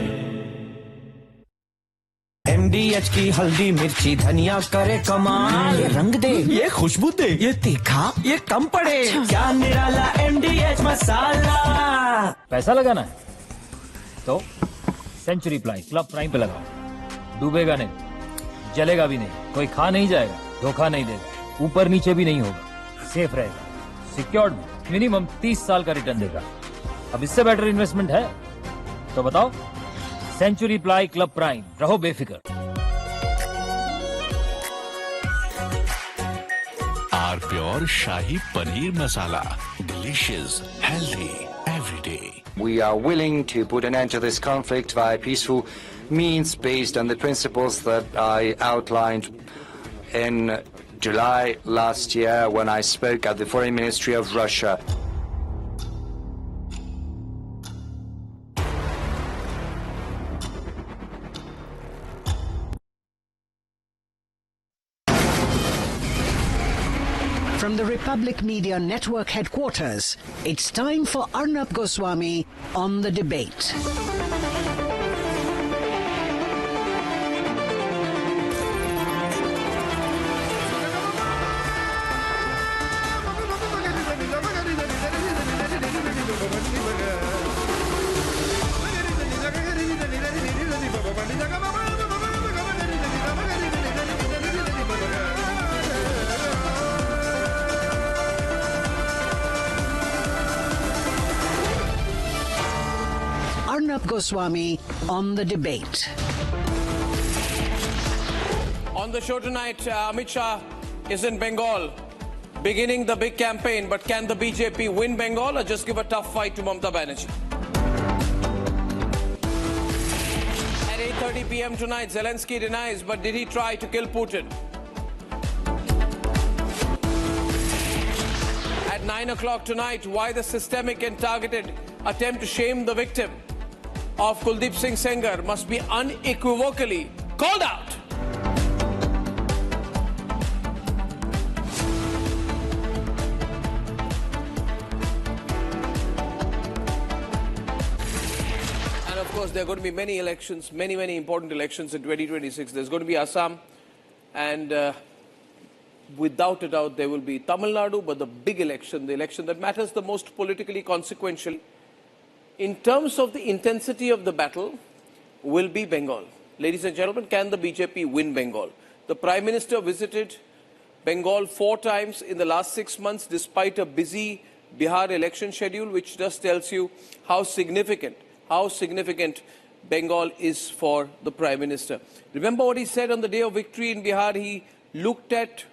MDH की हल्दी मिर्ची धनिया करे कमाल, ये रंग दे, ये खुशबू दे, ये तीखा, ये कम पड़े, क्या निराला MDH मसाला। पैसा लगाना है तो सेंचुरी प्लाई क्लब प्राइम पे लगाओ। डूबेगा नहीं, जलेगा भी नहीं, कोई खा नहीं जाएगा, धोखा नहीं देगा, ऊपर नीचे भी नहीं होगा, सेफ रहेगा, सिक्योर्ड, मिनिमम 30 साल का रिटर्न देगा। अब इससे बेटर इन्वेस्टमेंट है तो बताओ। सेंचुरी प्लाई क्लब प्राइम, रहो बेफिक्र। R pure shahi paneer masala, delicious, healthy every day. We are willing to put an end to this conflict via peaceful means based on the principles that I outlined in July last year when I spoke at the Foreign Ministry of Russia. From the Republic Media Network headquarters, it's time for Arnab Goswami on the debate. Arnab Goswami on the debate. On the show tonight, Amit Shah is in Bengal, beginning the big campaign. But can the BJP win Bengal or just give a tough fight to Mamata Banerjee? At 8:30 p.m. tonight, Zelensky denies, but did he try to kill Putin? At 9 o'clock tonight, why the systemic and targeted attempt to shame the victim of Kuldeep Singh Sengar must be unequivocally called out. Of course, there are going to be many elections, many important elections in 2026. There's going to be Assam, and without a doubt, there will be Tamil Nadu. But the big election, the election that matters the most politically consequential, in terms of the intensity of the battle, will be Bengal. Ladies and gentlemen, can the BJP win Bengal? The Prime Minister visited Bengal 4 times in the last 6 months, despite a busy Bihar election schedule, which just tells you how significant Bengal is for the Prime Minister. Remember what he said on the day of victory in Bihar? He looked at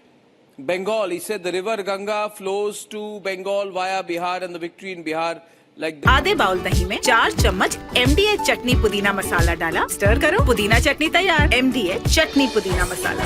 Bengal. He said the river Ganga flows to Bengal via Bihar, and the victory in Bihar like that. आधे bowl दही में 4 चम्मच MDH चटनी पुदीना मसाला डाला, stir करो, पुदीना चटनी तैयार। MDH चटनी पुदीना मसाला।